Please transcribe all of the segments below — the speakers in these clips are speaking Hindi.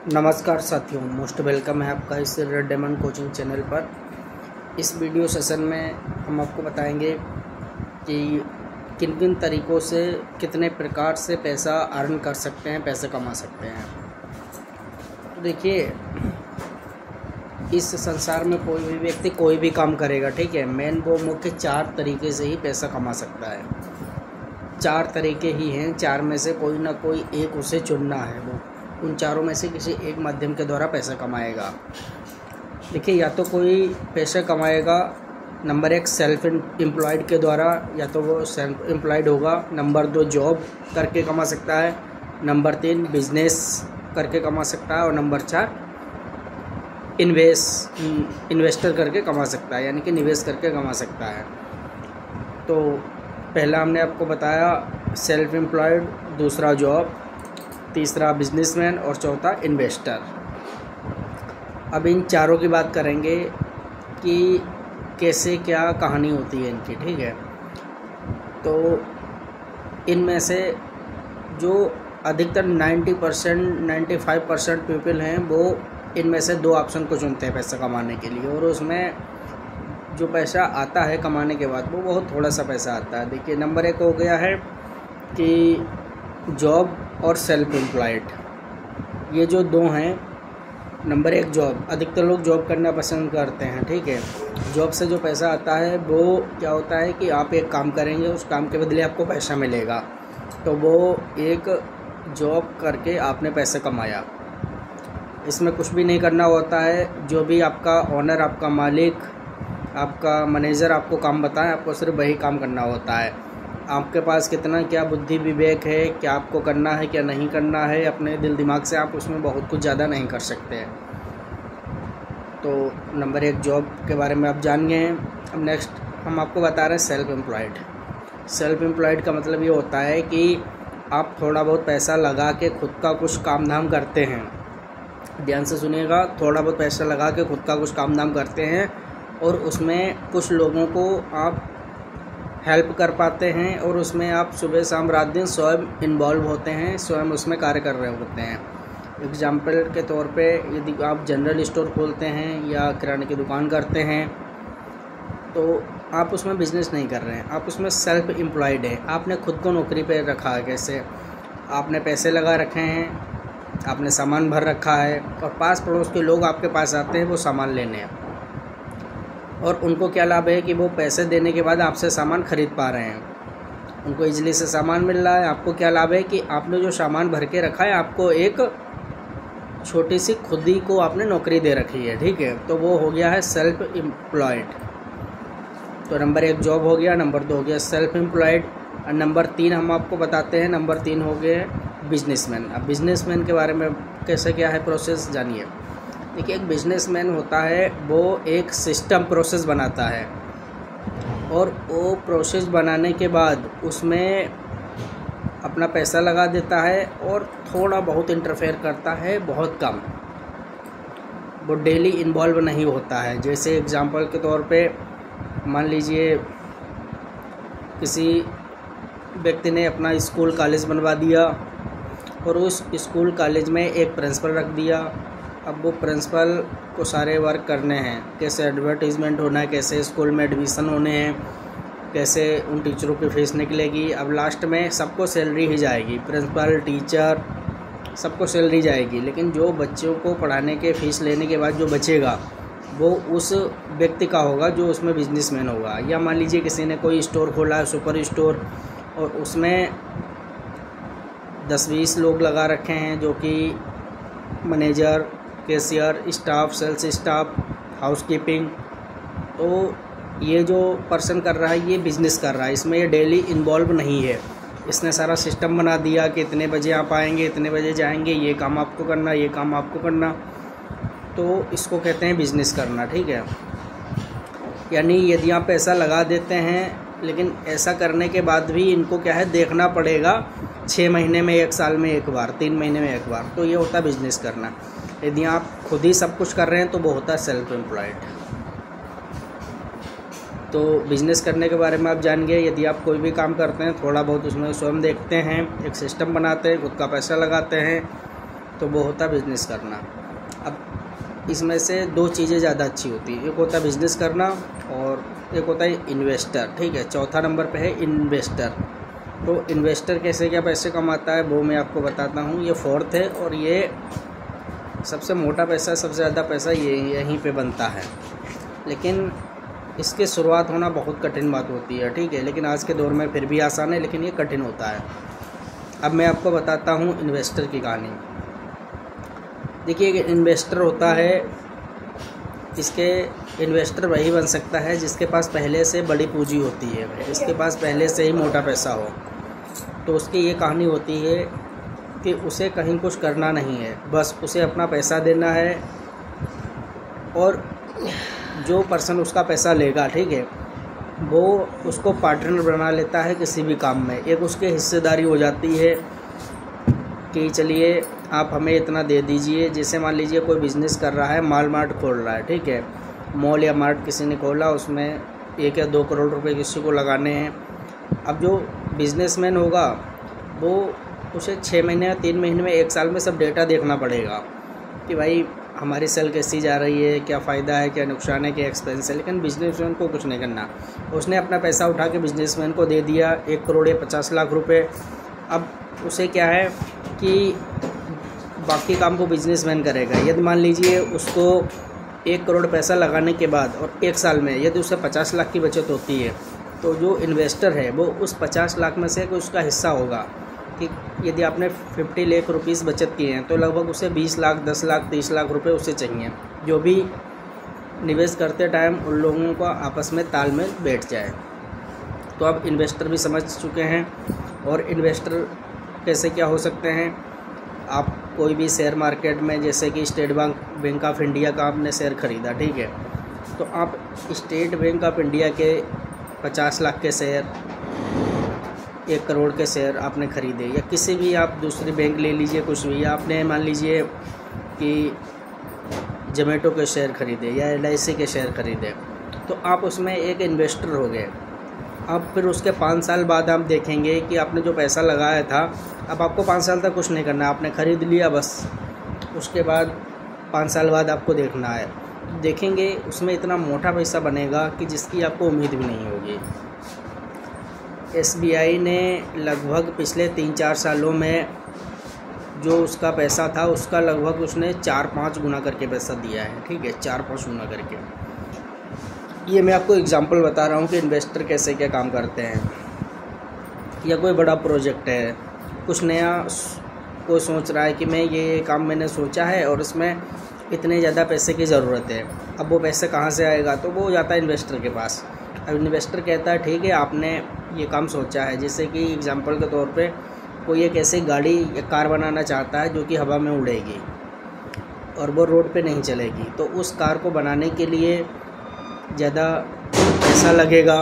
नमस्कार साथियों, मोस्ट वेलकम है आपका इस रेड डायमंड कोचिंग चैनल पर। इस वीडियो सेशन में हम आपको बताएंगे कि किन किन तरीक़ों से कितने प्रकार से पैसा अर्न कर सकते हैं, पैसे कमा सकते हैं। तो देखिए, इस संसार में कोई भी व्यक्ति कोई भी काम करेगा, ठीक है, वो मुख्य 4 तरीके से ही पैसा कमा सकता है। 4 तरीके ही हैं, 4 में से कोई ना कोई एक उसे चुनना है। वो उन चारों में से किसी एक माध्यम के द्वारा पैसा कमाएगा। देखिए, या तो कोई पैसे कमाएगा नंबर 1 सेल्फ एम्प्लॉयड के द्वारा, या तो वो सेल्फ एम्प्लॉयड होगा। नंबर 2 जॉब करके कमा सकता है। नंबर 3 बिजनेस करके कमा सकता है। और नंबर 4 इन्वेस्टर करके कमा सकता है, यानी कि निवेश करके कमा सकता है। तो पहला हमने आपको बताया सेल्फ एम्प्लॉयड, दूसरा जॉब, तीसरा बिजनेसमैन और चौथा इन्वेस्टर। अब इन चारों की बात करेंगे कि कैसे क्या कहानी होती है इनकी, ठीक है। तो इनमें से जो अधिकतर 90% 95% पीपल हैं, वो इनमें से 2 ऑप्शन को चुनते हैं पैसा कमाने के लिए, और उसमें जो पैसा आता है कमाने के बाद वो बहुत थोड़ा सा पैसा आता है। देखिए, नंबर 1 हो गया है कि जॉब और सेल्फ एम्प्लॉयड। ये जो 2 हैं, नंबर 1 जॉब, अधिकतर लोग जॉब करना पसंद करते हैं, ठीक है। जॉब से जो पैसा आता है वो क्या होता है कि आप एक काम करेंगे, उस काम के बदले आपको पैसा मिलेगा। तो वो एक जॉब करके आपने पैसे कमाया। इसमें कुछ भी नहीं करना होता है। जो भी आपका ऑनर, आपका मालिक, आपका मैनेजर आपको काम बताए, आपको सिर्फ वही काम करना होता है। आपके पास कितना क्या बुद्धि विवेक है, क्या आपको करना है क्या नहीं करना है, अपने दिल दिमाग से आप उसमें बहुत कुछ ज़्यादा नहीं कर सकते हैं। तो नंबर 1 जॉब के बारे में आप जान गए हैं। अब नेक्स्ट हम आपको बता रहे हैं सेल्फ एम्प्लॉयड। सेल्फ एम्प्लॉयड का मतलब ये होता है कि आप थोड़ा बहुत पैसा लगा के खुद का कुछ काम धाम करते हैं। ध्यान से सुनिएगा, थोड़ा बहुत पैसा लगा के खुद का कुछ काम धाम करते हैं और उसमें कुछ लोगों को आप हेल्प कर पाते हैं, और उसमें आप सुबह शाम रात दिन स्वयं इन्वॉल्व होते हैं, स्वयं उसमें कार्य कर रहे होते हैं। एग्जाम्पल के तौर पे, यदि आप जनरल स्टोर खोलते हैं या किराने की दुकान करते हैं, तो आप उसमें बिजनेस नहीं कर रहे हैं, आप उसमें सेल्फ एम्प्लॉयड हैं। आपने खुद को नौकरी पे रखा है। कैसे? आपने पैसे लगा रखे हैं, आपने सामान भर रखा है, और पास पड़ोस के लोग आपके पास आते हैं वो सामान लेने, और उनको क्या लाभ है कि वो पैसे देने के बाद आपसे सामान खरीद पा रहे हैं, उनको इजीली से सामान मिल रहा है। आपको क्या लाभ है कि आपने जो सामान भर के रखा है, आपको एक छोटी सी खुद ही को आपने नौकरी दे रखी है, ठीक है। तो वो हो गया है सेल्फ एम्प्लॉयड। तो नंबर 1 जॉब हो गया, नंबर 2 हो गया सेल्फ एम्प्लॉयड, और नंबर 3 हम आपको बताते हैं, नंबर 3 हो गए बिजनेसमैन। अब बिजनेसमैन के बारे में कैसे क्या है प्रोसेस जानिए। देखिए, एक बिजनेसमैन होता है, वो एक सिस्टम प्रोसेस बनाता है, और वो प्रोसेस बनाने के बाद उसमें अपना पैसा लगा देता है और थोड़ा बहुत इंटरफेयर करता है, बहुत कम। वो डेली इन्वॉल्व नहीं होता है। जैसे एग्जांपल के तौर पे मान लीजिए किसी व्यक्ति ने अपना स्कूल कॉलेज बनवा दिया, और उस स्कूल कॉलेज में एक प्रिंसिपल रख दिया। अब वो प्रिंसिपल को सारे वर्क करने हैं, कैसे एडवर्टीज़मेंट होना है, कैसे स्कूल में एडमिशन होने हैं, कैसे उन टीचरों की फीस निकलेगी। अब लास्ट में सबको सैलरी ही जाएगी, प्रिंसिपल, टीचर, सबको सैलरी जाएगी, लेकिन जो बच्चों को पढ़ाने के फीस लेने के बाद जो बचेगा वो उस व्यक्ति का होगा जो उसमें बिजनेसमैन होगा। या मान लीजिए किसी ने कोई स्टोर खोला है, सुपर स्टोर, और उसमें 10-20 लोग लगा रखे हैं, जो कि manager, cashier, staff, sales staff, housekeeping. तो ये जो पर्सन कर रहा है ये बिज़नेस कर रहा है, इसमें ये डेली इन्वॉल्व नहीं है। इसने सारा सिस्टम बना दिया कि इतने बजे आप आएंगे, इतने बजे जाएंगे, ये काम आपको करना, ये काम आपको करना। तो इसको कहते हैं बिज़नेस करना, ठीक है। यानी यदि आप पैसा लगा देते हैं, लेकिन ऐसा करने के बाद भी इनको क्या है, देखना पड़ेगा 6 महीने में, 1 साल में 1 बार, 3 महीने में 1 बार। तो ये होता है बिज़नेस करना। यदि आप खुद ही सब कुछ कर रहे हैं तो वो होता है सेल्फ एम्प्लॉयड। तो बिज़नेस करने के बारे में आप जान गए। यदि आप कोई भी काम करते हैं, थोड़ा बहुत उसमें स्वयं देखते हैं, एक सिस्टम बनाते हैं, खुद का पैसा लगाते हैं, तो वो होता बिज़नेस करना। अब इसमें से दो चीज़ें ज़्यादा अच्छी होती है, एक होता है बिज़नेस करना और एक होता है इन्वेस्टर, ठीक है। चौथा नंबर पे है इन्वेस्टर। तो इन्वेस्टर कैसे क्या पैसे कमाता है वो मैं आपको बताता हूँ। ये फोर्थ है और ये सबसे मोटा पैसा, सबसे ज़्यादा पैसा ये यहीं पे बनता है, लेकिन इसकी शुरुआत होना बहुत कठिन बात होती है, ठीक है। लेकिन आज के दौर में फिर भी आसान है, लेकिन ये कठिन होता है। अब मैं आपको बताता हूँ इन्वेस्टर की कहानी। देखिए, एक इन्वेस्टर होता है, इसके इन्वेस्टर वही बन सकता है जिसके पास पहले से बड़ी पूंजी होती है, जिसके पास पहले से ही मोटा पैसा हो। तो उसकी ये कहानी होती है कि उसे कहीं कुछ करना नहीं है, बस उसे अपना पैसा देना है और जो पर्सन उसका पैसा लेगा, ठीक है, वो उसको पार्टनर बना लेता है किसी भी काम में। एक उसकी हिस्सेदारी हो जाती है कि चलिए आप हमें इतना दे दीजिए। जैसे मान लीजिए कोई बिज़नेस कर रहा है, माल मार्ट खोल रहा है, ठीक है, मॉल या मार्ट किसी ने खोला, उसमें 1 या 2 करोड़ रुपए किसी को लगाने हैं। अब जो बिजनेसमैन होगा वो उसे 6 महीने या 3 महीने में 1 साल में सब डेटा देखना पड़ेगा कि भाई हमारी सेल कैसी जा रही है, क्या फ़ायदा है, क्या नुकसान है, क्या एक्सपेंस है। लेकिन बिजनेसमैन को कुछ नहीं करना, उसने अपना पैसा उठा के बिजनेसमैन को दे दिया, 1 करोड़ या 50 लाख रुपए। अब उसे क्या है कि बाकी काम को बिजनेसमैन करेगा। यदि मान लीजिए उसको 1 करोड़ पैसा लगाने के बाद और 1 साल में यदि उसे 50 लाख की बचत होती है, तो जो इन्वेस्टर है वो उस 50 लाख में से उसका हिस्सा होगा कि यदि आपने 50 लाख रुपीज़ बचत किए हैं तो लगभग उसे 20 लाख, 10 लाख, 30 लाख रुपए उसे चाहिए, जो भी निवेश करते टाइम उन लोगों का आपस में तालमेल बैठ जाए। तो अब इन्वेस्टर भी समझ चुके हैं। और इन्वेस्टर कैसे क्या हो सकते हैं, आप कोई भी शेयर मार्केट में, जैसे कि स्टेट बैंक ऑफ इंडिया का आपने शेयर ख़रीदा, ठीक है, तो आप स्टेट बैंक ऑफ इंडिया के 50 लाख के शेयर, 1 करोड़ के शेयर आपने ख़रीदे, या किसी भी आप दूसरी बैंक ले लीजिए, कुछ भी आपने मान लीजिए कि जोमेटो के शेयर ख़रीदे या LIC के शेयर ख़रीदे, तो आप उसमें एक इन्वेस्टर हो गए। अब फिर उसके 5 साल बाद आप देखेंगे कि आपने जो पैसा लगाया था, अब आपको 5 साल तक कुछ नहीं करना, आपने ख़रीद लिया बस। उसके बाद 5 साल बाद आपको देखना है, देखेंगे उसमें इतना मोटा पैसा बनेगा कि जिसकी आपको उम्मीद भी नहीं होगी। SBI ने लगभग पिछले 3-4 सालों में जो उसका पैसा था उसका लगभग उसने 4-5 गुना करके पैसा दिया है, ठीक है, 4-5 गुना करके। ये मैं आपको एग्जांपल बता रहा हूँ कि इन्वेस्टर कैसे क्या काम करते हैं। या कोई बड़ा प्रोजेक्ट है, कुछ नया कोई सोच रहा है कि मैं ये काम मैंने सोचा है और इसमें इतने ज़्यादा पैसे की ज़रूरत है, अब वो पैसे कहाँ से आएगा, तो वो जाता है इन्वेस्टर के पास। अब इन्वेस्टर कहता है ठीक है आपने ये काम सोचा है, जैसे कि एग्जांपल के तौर पे कोई एक ऐसी गाड़ी या कार बनाना चाहता है जो कि हवा में उड़ेगी और वो रोड पे नहीं चलेगी, तो उस कार को बनाने के लिए ज़्यादा पैसा लगेगा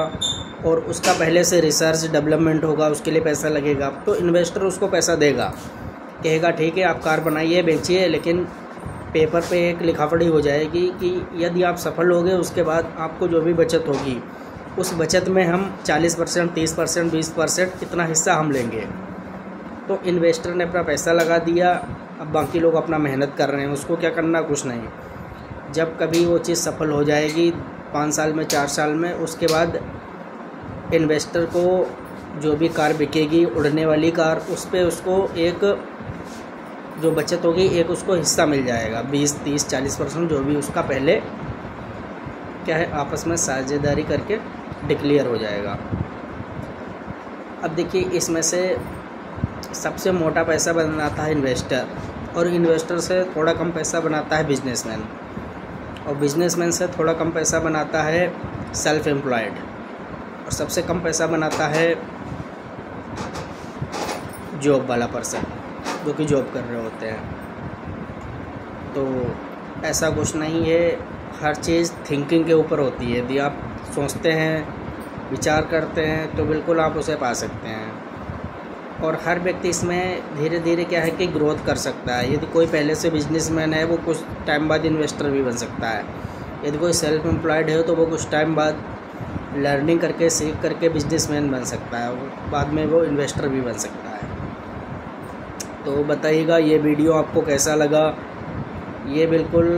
और उसका पहले से रिसर्च डेवलपमेंट होगा, उसके लिए पैसा लगेगा। तो इन्वेस्टर उसको पैसा देगा, कहेगा ठीक है आप कार बनाइए, बेचिए, लेकिन पेपर पे एक लिखापढ़ी हो जाएगी कि यदि आप सफल होगे उसके बाद आपको जो भी बचत होगी उस बचत में हम 40%, 30%, 20% इतना हिस्सा हम लेंगे। तो इन्वेस्टर ने अपना पैसा लगा दिया, अब बाकी लोग अपना मेहनत कर रहे हैं, उसको क्या करना, कुछ नहीं। जब कभी वो चीज़ सफल हो जाएगी 5 साल में, 4 साल में, उसके बाद इन्वेस्टर को जो भी कार बिकेगी, उड़ने वाली कार, उस पर उसको एक जो बचत होगी एक उसको हिस्सा मिल जाएगा, 20, 30, 40% जो भी उसका पहले क्या है आपस में साझेदारी करके डिक्लेयर हो जाएगा। अब देखिए इसमें से सबसे मोटा पैसा बनाता है इन्वेस्टर, और इन्वेस्टर से थोड़ा कम पैसा बनाता है बिजनेसमैन, और बिजनेसमैन से थोड़ा कम पैसा बनाता है सेल्फ एम्प्लॉयड, और सबसे कम पैसा बनाता है जॉब वाला पर्सन जो कि जॉब कर रहे होते हैं। तो ऐसा कुछ नहीं है, हर चीज़ थिंकिंग के ऊपर होती है। यदि आप सोचते हैं, विचार करते हैं, तो बिल्कुल आप उसे पा सकते हैं। और हर व्यक्ति इसमें धीरे धीरे क्या है कि ग्रोथ कर सकता है। यदि कोई पहले से बिजनेसमैन है वो कुछ टाइम बाद इन्वेस्टर भी बन सकता है। यदि कोई सेल्फ एम्प्लॉयड है तो वो कुछ टाइम बाद लर्निंग करके, सीख करके बिजनेसमैन बन सकता है, बाद में वो इन्वेस्टर भी बन सकता है। तो बताइएगा ये वीडियो आपको कैसा लगा। ये बिल्कुल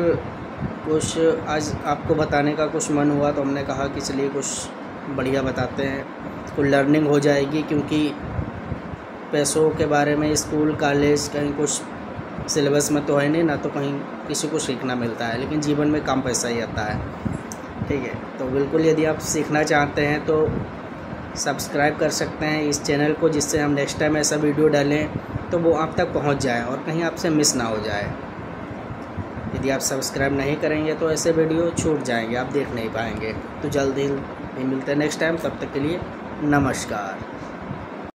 कुछ आज आपको बताने का कुछ मन हुआ तो हमने कहा कि चलिए कुछ बढ़िया बताते हैं, कुछ लर्निंग हो जाएगी, क्योंकि पैसों के बारे में स्कूल कॉलेज कहीं कुछ सिलेबस में तो है नहीं ना, तो कहीं किसी को सीखना मिलता है, लेकिन जीवन में कम पैसा ही आता है। ठीक है, तो बिल्कुल यदि आप सीखना चाहते हैं तो सब्सक्राइब कर सकते हैं इस चैनल को, जिससे हम नेक्स्ट टाइम ऐसा वीडियो डालें तो वो आप तक पहुंच जाए और कहीं आपसे मिस ना हो जाए। यदि आप सब्सक्राइब नहीं करेंगे तो ऐसे वीडियो छूट जाएंगे, आप देख नहीं पाएंगे। तो जल्दी ही मिलते हैं नेक्स्ट टाइम, तब तक के लिए नमस्कार।